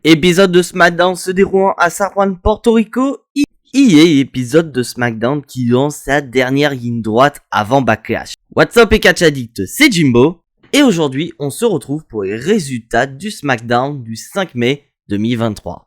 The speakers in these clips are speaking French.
Épisode de SmackDown se déroulant à San Juan, Porto Rico. Épisode de SmackDown qui lance sa dernière ligne droite avant Backlash. What's up et Catch Addict, c'est Jimbo. Et aujourd'hui, on se retrouve pour les résultats du SmackDown du 5 mai 2023.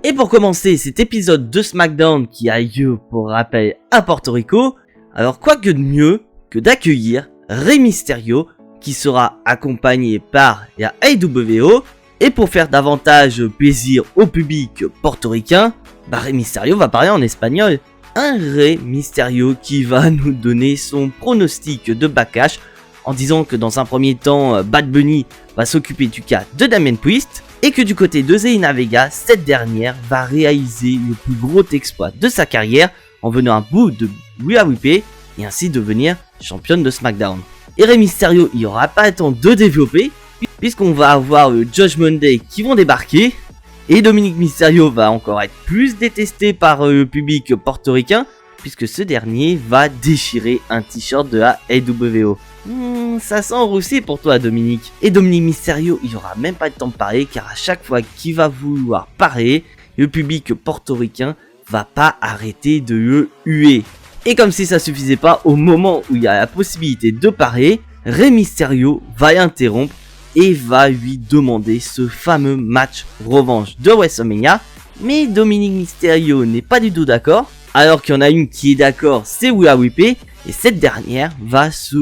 Et pour commencer cet épisode de SmackDown qui a lieu, pour rappel, à Porto Rico, alors quoi que de mieux que d'accueillir Rey Mysterio qui sera accompagné par la AEW, et pour faire davantage plaisir au public portoricain, Rey Mysterio va parler en espagnol. Un Rey Mysterio qui va nous donner son pronostic de Backlash en disant que dans un premier temps, Bad Bunny va s'occuper du cas de Damien Priest, et que du côté de Zelina Vega, cette dernière va réaliser le plus gros exploit de sa carrière en venant à bout de Rhea Ripley et ainsi devenir championne de SmackDown. Et Rey Mysterio, il n'y aura pas le temps de développer puisqu'on va avoir le Judgment Day qui vont débarquer et Dominic Mysterio va encore être plus détesté par le public portoricain puisque ce dernier va déchirer un t-shirt de la AEW. Ça sent roussi pour toi Dominique. Et Dominic Mysterio, il aura même pas le temps de parler car à chaque fois qu'il va vouloir parler, le public portoricain va pas arrêter de le huer. Et comme si ça suffisait pas, au moment où il y a la possibilité de parler, Rey Mysterio va l'interrompre et va lui demander ce fameux match revanche de WrestleMania. Mais Dominic Mysterio n'est pas du tout d'accord. Alors qu'il y en a une qui est d'accord, c'est Rhea Ripley. Et cette dernière va se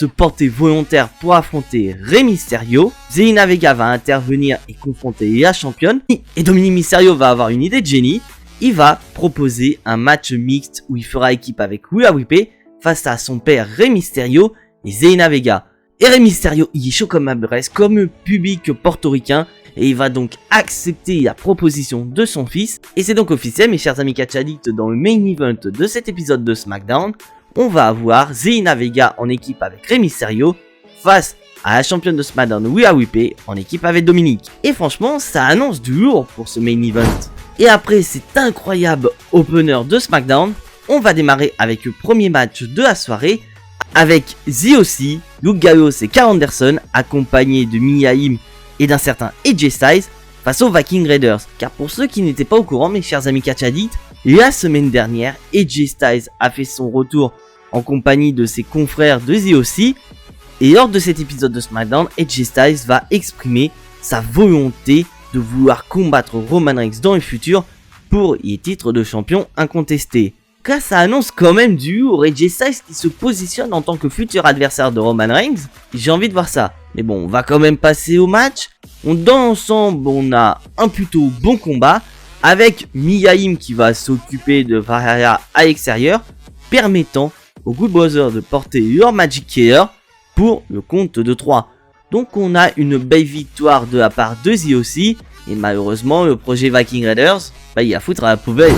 porter volontaire pour affronter Rey Mysterio. Zelina Vega va intervenir et confronter la championne. Et Dominic Mysterio va avoir une idée de génie. Il va proposer un match mixte où il fera équipe avec Rhea Ripley face à son père Rey Mysterio et Zelina Vega. Et Rey Mysterio, il est chaud comme un braise, comme le public portoricain. Et il va donc accepter la proposition de son fils. Et c'est donc officiel, mes chers amis Catch Addict, dans le main event de cet épisode de SmackDown, on va avoir Zelina Vega en équipe avec Rey Mysterio face à la championne de SmackDown Rhea Ripley en équipe avec Dominic. Et franchement, ça annonce du lourd pour ce main event. Et après cet incroyable opener de SmackDown, on va démarrer avec le premier match de la soirée avec The OC, Luke Gallows et Karl Anderson accompagnés de Mia Yim et d'un certain AJ Styles face aux Viking Raiders. Car pour ceux qui n'étaient pas au courant, mes chers amis Catch Addict, la semaine dernière, AJ Styles a fait son retour en compagnie de ses confrères de The OC. Et lors de cet épisode de SmackDown, AJ Styles va exprimer sa volonté de vouloir combattre Roman Reigns dans le futur pour les titres de champion incontestés. Car ça annonce quand même du lourd. AJ Styles qui se positionne en tant que futur adversaire de Roman Reigns. J'ai envie de voir ça. Mais bon, on va quand même passer au match. Dans l'ensemble, on a un plutôt bon combat avec Mia Yim qui va s'occuper de Valhalla à l'extérieur, permettant aux Good Brothers de porter leur Magic Killer pour le compte de 3. Donc on a une belle victoire de la part de The OC et malheureusement le projet Viking Raiders, il a foutre à la poubelle.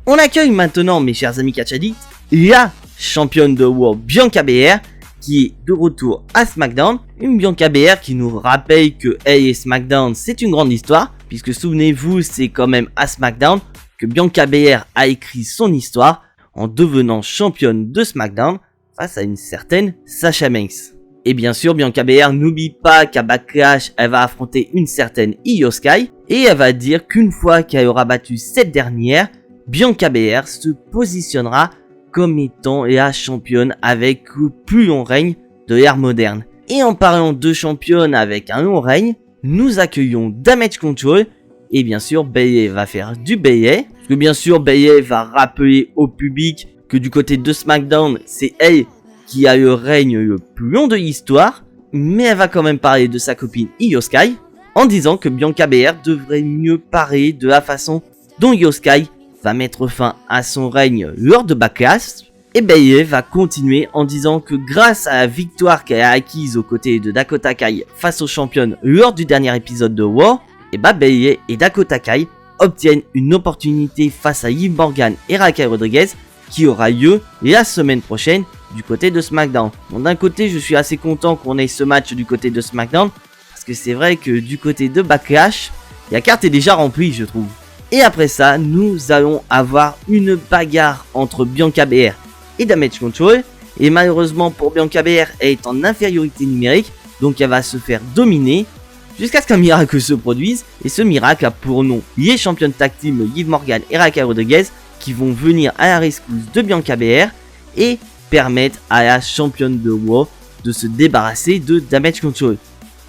On accueille maintenant, mes chers amis Catch Addict, la championne de World Bianca Belair qui est de retour à SmackDown. Une Bianca Belair qui nous rappelle que elle et SmackDown c'est une grande histoire, puisque souvenez-vous c'est quand même à SmackDown que Bianca Belair a écrit son histoire en devenant championne de SmackDown face à une certaine Sasha Banks. Et bien sûr Bianca Belair n'oublie pas qu'à Backlash elle va affronter une certaine Io Sky et elle va dire qu'une fois qu'elle aura battu cette dernière, Bianca Belair se positionnera comme étant la championne avec le plus long règne de l'ère moderne. Et en parlant de championne avec un long règne, nous accueillons Damage Control et bien sûr Bayley va faire du Bayley. Parce que bien sûr Bayley va rappeler au public que du côté de SmackDown c'est elle qui a le règne le plus long de l'histoire. Mais elle va quand même parler de sa copine Io Sky en disant que Bianca Belair devrait mieux parler de la façon dont Io Sky va mettre fin à son règne lors de Backlash. Et Bayley va continuer en disant que grâce à la victoire qu'elle a acquise aux côtés de Dakota Kai face aux championnes lors du dernier épisode de War, Bayley et Dakota Kai obtiennent une opportunité face à Liv Morgan et Raquel Rodriguez qui aura lieu la semaine prochaine du côté de SmackDown. Bon, d'un côté je suis assez content qu'on ait ce match du côté de SmackDown parce que c'est vrai que du côté de Backlash la carte est déjà remplie je trouve. Et après ça, nous allons avoir une bagarre entre Bianca Belair et Damage Control. Et malheureusement pour Bianca Belair, elle est en infériorité numérique, donc elle va se faire dominer jusqu'à ce qu'un miracle se produise. Et ce miracle a pour nom les champions tag team Liv Morgan et Raquel Rodriguez qui vont venir à la rescousse de Bianca Belair et permettre à la championne de Raw de se débarrasser de Damage Control.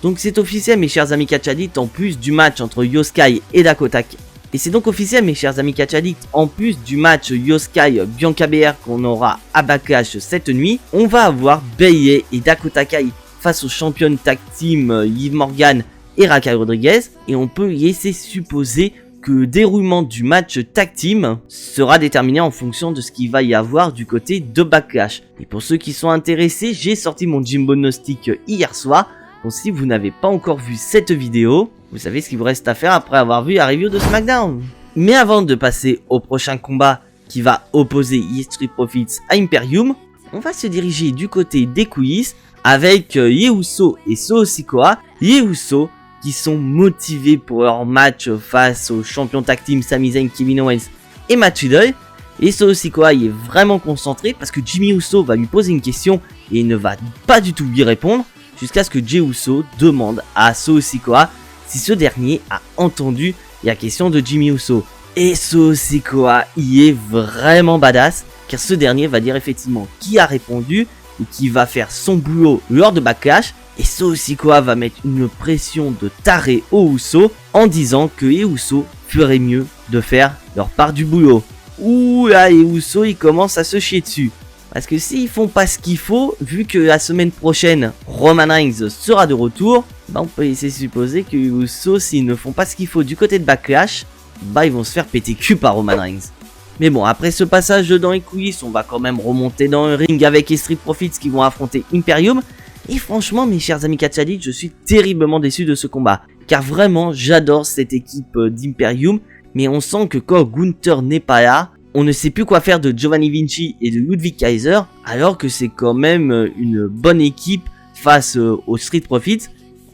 Donc c'est officiel mes chers amis Catch Addicts, en plus du match entre Io Sky et Dakota Kai. Et c'est donc officiel mes chers amis Catch Addicts, en plus du match Io Sky Bianca Belair qu'on aura à Backlash cette nuit, on va avoir Bayley et Dakota Kai face aux championnes tag team Liv Morgan et Raquel Rodriguez. Et on peut laisser supposer que le déroulement du match tag team sera déterminé en fonction de ce qu'il va y avoir du côté de Backlash. Et pour ceux qui sont intéressés, j'ai sorti mon Jimbo Gnostic hier soir. Donc si vous n'avez pas encore vu cette vidéo, vous savez ce qu'il vous reste à faire après avoir vu la review de SmackDown. Mais avant de passer au prochain combat qui va opposer Street Profits à Imperium, on va se diriger du côté des coulisses avec les Usos et Solo Sikoa. Les Usos qui sont motivés pour leur match face aux champions tag team Sami Zayn, Kevin Owens et Matt Riddle. Et Solo Sikoa est vraiment concentré parce que Jimmy Uso va lui poser une question et il ne va pas du tout lui répondre, jusqu'à ce que Jey Uso demande à Solo Sikoa si ce dernier a entendu la question de Jimmy Uso. Et Solo Sikoa y est vraiment badass, car ce dernier va dire effectivement qui a répondu et qui va faire son boulot lors de Backlash. Et Solo Sikoa va mettre une pression de taré aux Uso en disant que les Uso feraient mieux de faire leur part du boulot. Ouh là, les Uso ils commencent à se chier dessus. Parce que s'ils font pas ce qu'il faut, vu que la semaine prochaine, Roman Reigns sera de retour, bah on peut laisser supposer que les Usos, s'ils ne font pas ce qu'il faut du côté de Backlash, bah ils vont se faire péter cul par Roman Reigns. Mais bon, après ce passage dans les coulisses, on va quand même remonter dans le ring avec les Street Profits qui vont affronter Imperium. Et franchement, mes chers amis Catch Addicts, je suis terriblement déçu de ce combat. Car vraiment, j'adore cette équipe d'Imperium, mais on sent que quand Gunther n'est pas là, on ne sait plus quoi faire de Giovanni Vinci et de Ludwig Kaiser, alors que c'est quand même une bonne équipe face aux Street Profits.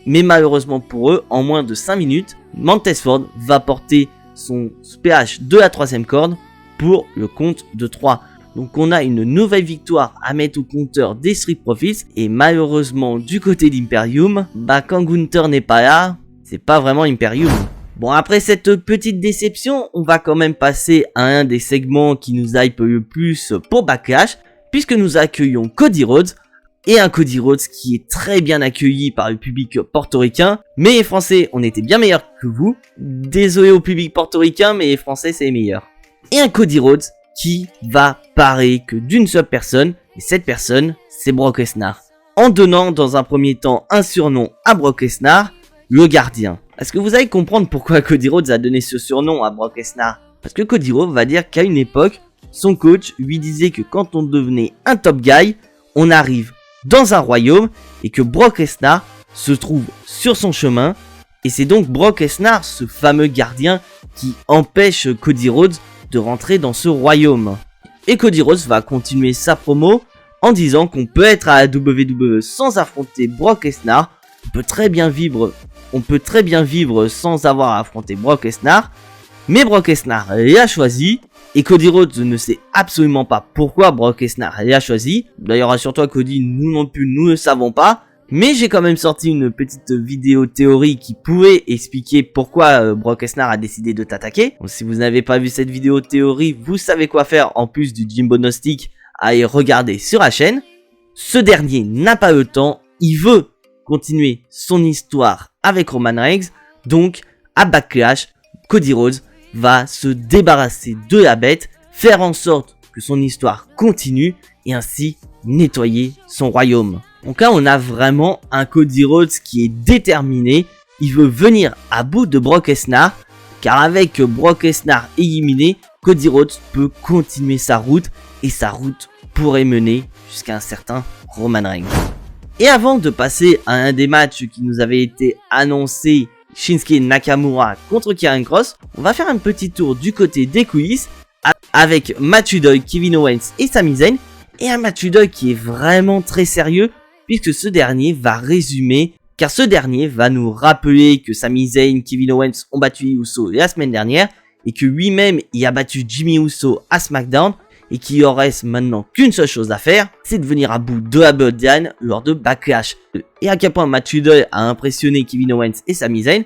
Mais malheureusement pour eux, en moins de 5 minutes, Montez Ford va porter son PH de la 3ème corde pour le compte de 3. Donc on a une nouvelle victoire à mettre au compteur des Street Profits. Et malheureusement du côté d'Imperium, bah quand Gunther n'est pas là, c'est pas vraiment Imperium. Bon, après cette petite déception, on va quand même passer à un des segments qui nous hype le plus pour Backlash, puisque nous accueillons Cody Rhodes, et un Cody Rhodes qui est très bien accueilli par le public portoricain. Mais les Français, on était bien meilleurs que vous. Désolé au public portoricain, mais les Français, c'est les meilleurs. Et un Cody Rhodes qui va parer que d'une seule personne, et cette personne, c'est Brock Lesnar. En donnant dans un premier temps un surnom à Brock Lesnar, le gardien. Est-ce que vous allez comprendre pourquoi Cody Rhodes a donné ce surnom à Brock Lesnar? Parce que Cody Rhodes va dire qu'à une époque, son coach lui disait que quand on devenait un top guy, on arrive dans un royaume et que Brock Lesnar se trouve sur son chemin. Et c'est donc Brock Lesnar, ce fameux gardien, qui empêche Cody Rhodes de rentrer dans ce royaume. Et Cody Rhodes va continuer sa promo en disant qu'on peut être à la WWE sans affronter Brock Lesnar. On peut très bien vivre sans avoir à affronter Brock Lesnar. Mais Brock Lesnar l'a choisi. Et Cody Rhodes ne sait absolument pas pourquoi Brock Lesnar l'a choisi. D'ailleurs, rassure-toi Cody, nous non plus, nous ne savons pas. Mais j'ai quand même sorti une petite vidéo théorie qui pouvait expliquer pourquoi Brock Lesnar a décidé de t'attaquer. Donc, si vous n'avez pas vu cette vidéo théorie, vous savez quoi faire en plus du Jimbo Gnostic. Allez regarder sur la chaîne. Ce dernier n'a pas le temps. Il veut continuer son histoire avec Roman Reigns. Donc, à Backlash, Cody Rhodes va se débarrasser de la bête, faire en sorte que son histoire continue et ainsi nettoyer son royaume. Donc là, on a vraiment un Cody Rhodes qui est déterminé. Il veut venir à bout de Brock Lesnar, car avec Brock Lesnar éliminé, Cody Rhodes peut continuer sa route et sa route pourrait mener jusqu'à un certain Roman Reigns. Et avant de passer à un des matchs qui nous avait été annoncé, Shinsuke Nakamura contre Karrion Kross, on va faire un petit tour du côté des coulisses avec Matt Riddle, Kevin Owens et Sami Zayn. Et un Matt Riddle qui est vraiment très sérieux puisque ce dernier va résumer, car ce dernier va nous rappeler que Sami Zayn, Kevin Owens ont battu les Usos la semaine dernière et que lui-même il a battu Jimmy Uso à SmackDown et qu'il en reste maintenant qu'une seule chose à faire, c'est de venir à bout de Aberdeen lors de Backlash. Et à quel point Matt Riddle a impressionné Kevin Owens et Sami Zayn,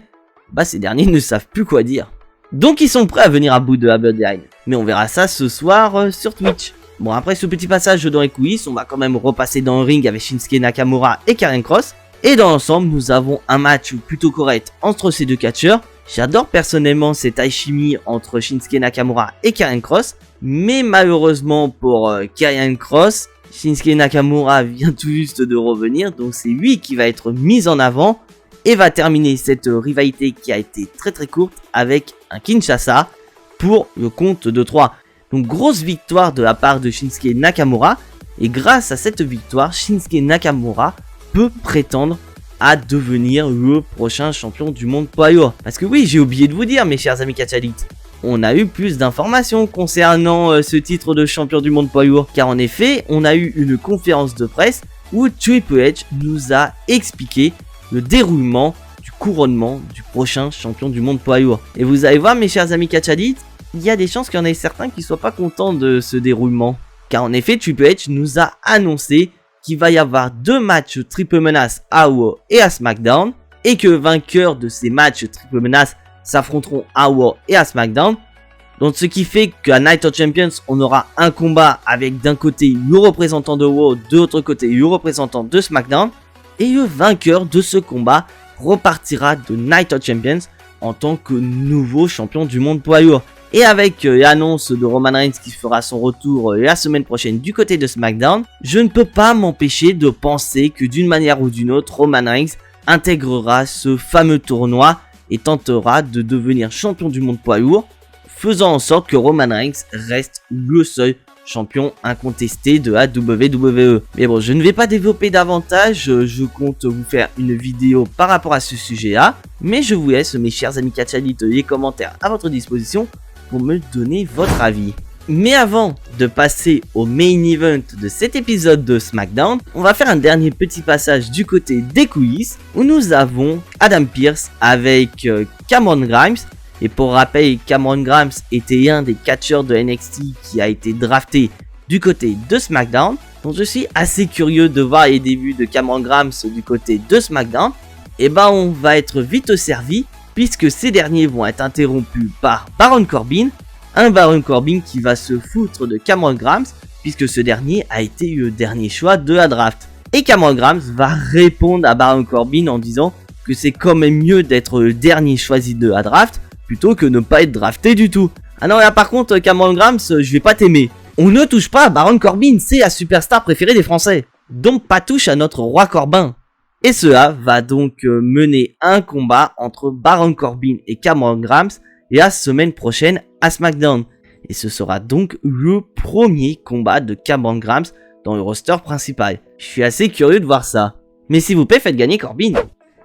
ces derniers ne savent plus quoi dire. Donc ils sont prêts à venir à bout de Aberdeen, mais on verra ça ce soir sur Twitch. Bon, après ce petit passage dans les coulisses, on va quand même repasser dans le ring avec Shinsuke Nakamura et Karrion Kross. Et dans l'ensemble, nous avons un match plutôt correct entre ces deux catcheurs. J'adore personnellement cette alchimie entre Shinsuke Nakamura et Karrion Kross. Mais malheureusement pour Karrion Kross, Shinsuke Nakamura vient tout juste de revenir. Donc c'est lui qui va être mis en avant. Et va terminer cette rivalité qui a été très courte avec un Kinshasa pour le compte de 3. Donc grosse victoire de la part de Shinsuke Nakamura. Et grâce à cette victoire, Shinsuke Nakamura peut prétendre à devenir le prochain champion du monde poids lourd. Parce que oui, j'ai oublié de vous dire, mes chers amis catchalites, on a eu plus d'informations concernant ce titre de champion du monde poids lourd. Car en effet, on a eu une conférence de presse où Triple H nous a expliqué le déroulement du couronnement du prochain champion du monde poids lourd. Et vous allez voir, mes chers amis catchalites, il y a des chances qu'il y en ait certains qui ne soient pas contents de ce déroulement. Car en effet, Triple H nous a annoncé qu'il va y avoir 2 matchs triple menace à Raw et à SmackDown, et que vainqueurs de ces matchs triple menace s'affronteront à Raw et à SmackDown. Donc ce qui fait qu'à Night of Champions, on aura un combat avec d'un côté le représentant de Raw, de l'autre côté le représentant de SmackDown, et le vainqueur de ce combat repartira de Night of Champions en tant que nouveau champion du monde poids lourd. Et avec l'annonce de Roman Reigns qui fera son retour la semaine prochaine du côté de SmackDown, je ne peux pas m'empêcher de penser que d'une manière ou d'une autre, Roman Reigns intégrera ce fameux tournoi et tentera de devenir champion du monde poids lourd, faisant en sorte que Roman Reigns reste le seul champion incontesté de la WWE. Mais bon, je ne vais pas développer davantage, je compte vous faire une vidéo par rapport à ce sujet-là, mais je vous laisse, mes chers amis catchalites, les commentaires à votre disposition pour me donner votre avis. Mais avant de passer au main event de cet épisode de SmackDown, on va faire un dernier petit passage du côté des coulisses où nous avons Adam Pearce avec Cameron Grimes. Et pour rappel, Cameron Grimes était un des catcheurs de NXT qui a été drafté du côté de SmackDown. Donc je suis assez curieux de voir les débuts de Cameron Grimes du côté de SmackDown. Et on va être vite servi, puisque ces derniers vont être interrompus par Baron Corbin. Un Baron Corbin qui va se foutre de Cameron Grimes, puisque ce dernier a été le dernier choix de la draft. Et Cameron Grimes va répondre à Baron Corbin en disant que c'est quand même mieux d'être le dernier choisi de la draft, plutôt que ne pas être drafté du tout. Ah non, là par contre, Cameron Grimes, je vais pas t'aimer. On ne touche pas à Baron Corbin, c'est la superstar préférée des Français. Donc pas touche à notre roi Corbin. Et cela va donc mener un combat entre Baron Corbin et Cameron Grimes la semaine prochaine à SmackDown. Et ce sera donc le premier combat de Cameron Grimes dans le roster principal. Je suis assez curieux de voir ça. Mais s'il vous plaît, faites gagner Corbin.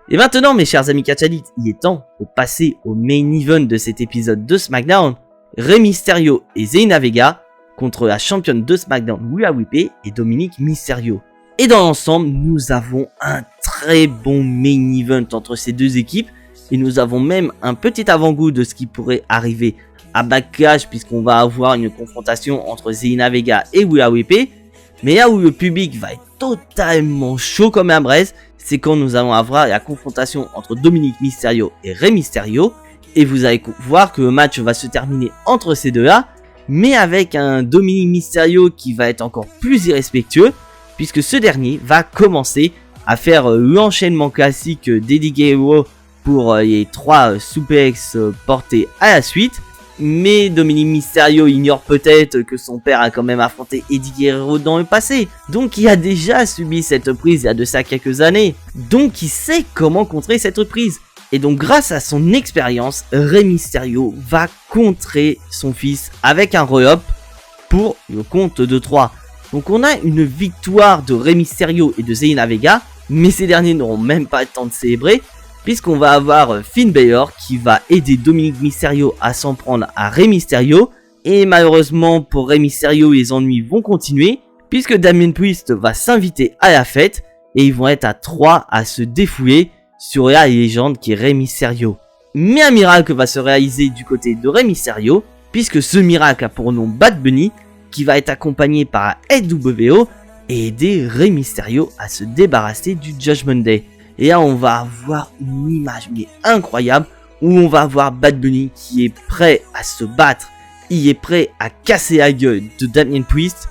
Et maintenant, mes chers amis catchalites, il est temps de passer au main event de cet épisode de SmackDown. Rey Mysterio et Zelina Vega contre la championne de SmackDown Rhea Ripley et Dominic Mysterio. Et dans l'ensemble, nous avons un très bon main event entre ces deux équipes. Et nous avons même un petit avant-goût de ce qui pourrait arriver à Backlash, puisqu'on va avoir une confrontation entre Zelina Vega et Rhea Ripley. Mais là où le public va être totalement chaud comme un braise, c'est quand nous allons avoir la confrontation entre Dominic Mysterio et Rey Mysterio. Et vous allez voir que le match va se terminer entre ces deux-là, mais avec un Dominic Mysterio qui va être encore plus irrespectueux, puisque ce dernier va commencer à faire l'enchaînement classique d'Eddie Guerrero pour les 3 suplex portés à la suite. Mais Dominic Mysterio ignore peut-être que son père a quand même affronté Eddie Guerrero dans le passé. Donc il a déjà subi cette prise il y a de ça quelques années. Donc il sait comment contrer cette prise. Et donc grâce à son expérience, Rey Mysterio va contrer son fils avec un roll-up pour le compte de 3. Donc on a une victoire de Rey Mysterio et de Zelina Vega. Mais ces derniers n'auront même pas le temps de célébrer, puisqu'on va avoir Finn Balor qui va aider Dominic Mysterio à s'en prendre à Rey Mysterio. Et malheureusement pour Rey Mysterio, les ennuis vont continuer, puisque Damien Priest va s'inviter à la fête. Et ils vont être à 3 à se défouler sur la légende qui est Rey Mysterio. Mais un miracle va se réaliser du côté de Rey Mysterio, puisque ce miracle a pour nom Bad Bunny, qui va être accompagné par LWO et aider Rey Mysterio à se débarrasser du Judgment Day. Et là on va avoir une image mais incroyable, où on va avoir Bad Bunny qui est prêt à se battre, il est prêt à casser la gueule de Damien Priest,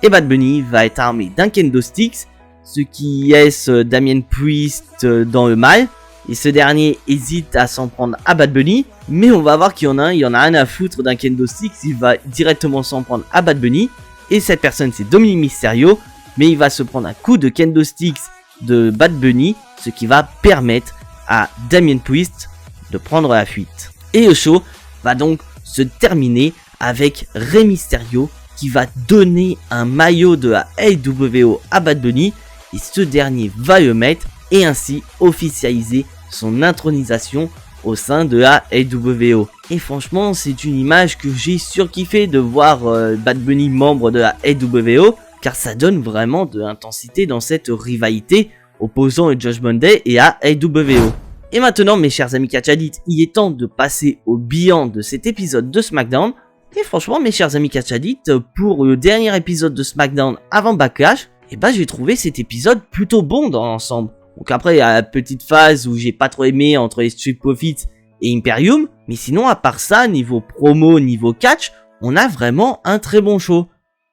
et Bad Bunny va être armé d'un kendo sticks, ce qui laisse Damien Priest dans le mal. Et ce dernier hésite à s'en prendre à Bad Bunny, mais on va voir qu'il y en a un à foutre d'un kendo stick, il va directement s'en prendre à Bad Bunny. Et cette personne c'est Dominic Mysterio, mais il va se prendre un coup de kendo sticks de Bad Bunny, ce qui va permettre à Damien Priest de prendre la fuite. Et le show va donc se terminer avec Rey Mysterio qui va donner un maillot de la LWO à Bad Bunny, et ce dernier va le mettre et ainsi officialiser son intronisation au sein de la LWO. Et franchement c'est une image que j'ai surkiffé de voir Bad Bunny membre de la LWO, car ça donne vraiment de l'intensité dans cette rivalité opposant le Judgment Day et à LWO. Et maintenant mes chers amis Catch Addicts, il est temps de passer au bilan de cet épisode de SmackDown. Et franchement mes chers amis Catch Addicts, pour le dernier épisode de SmackDown avant Backlash, et bah j'ai trouvé cet épisode plutôt bon dans l'ensemble. Donc après il y a la petite phase où j'ai pas trop aimé entre les Street Profits et Imperium, mais sinon à part ça, niveau promo, niveau catch, on a vraiment un très bon show.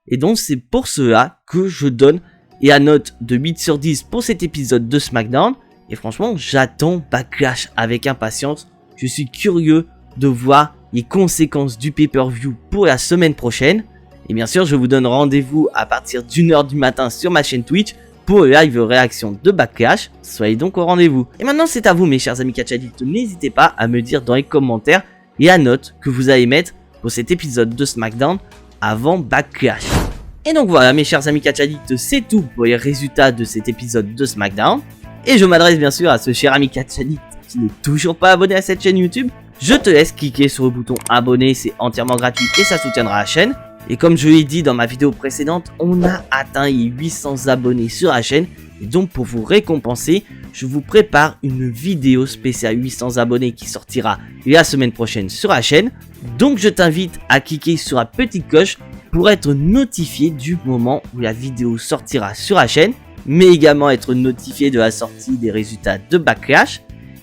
Et donc c'est pour cela que je donne la note de 8 sur 10 pour cet épisode de SmackDown. Et franchement j'attends Backlash avec impatience, je suis curieux de voir les conséquences du pay-per-view pour la semaine prochaine. Et bien sûr je vous donne rendez-vous à partir d'1h du matin sur ma chaîne Twitch pour le live réaction de Backlash, soyez donc au rendez-vous. Et maintenant c'est à vous mes chers amis Catch Addicts, n'hésitez pas à me dire dans les commentaires la note que vous allez mettre pour cet épisode de SmackDown avant Backlash. Et donc voilà mes chers amis Catch Addicts, c'est tout pour les résultats de cet épisode de SmackDown. Et je m'adresse bien sûr à ce cher ami Catch Addict qui n'est toujours pas abonné à cette chaîne YouTube. Je te laisse cliquer sur le bouton abonner, c'est entièrement gratuit et ça soutiendra la chaîne. Et comme je l'ai dit dans ma vidéo précédente, on a atteint les 800 abonnés sur la chaîne. Et donc pour vous récompenser, je vous prépare une vidéo spéciale 800 abonnés qui sortira la semaine prochaine sur la chaîne. Donc je t'invite à cliquer sur la petite cloche pour être notifié du moment où la vidéo sortira sur la chaîne, mais également être notifié de la sortie des résultats de Backlash.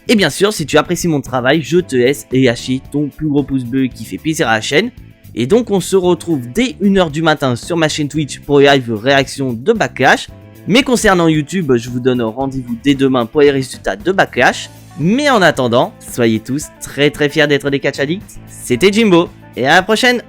Et bien sûr, si tu apprécies mon travail, je te laisse lâcher ton plus gros pouce bleu qui fait plaisir à la chaîne. Et donc on se retrouve dès 1h du matin sur ma chaîne Twitch pour les live réaction de Backlash. Mais concernant YouTube, je vous donne rendez-vous dès demain pour les résultats de Backlash. Mais en attendant, soyez tous très fiers d'être des Catch Addicts. C'était Jimbo, et à la prochaine.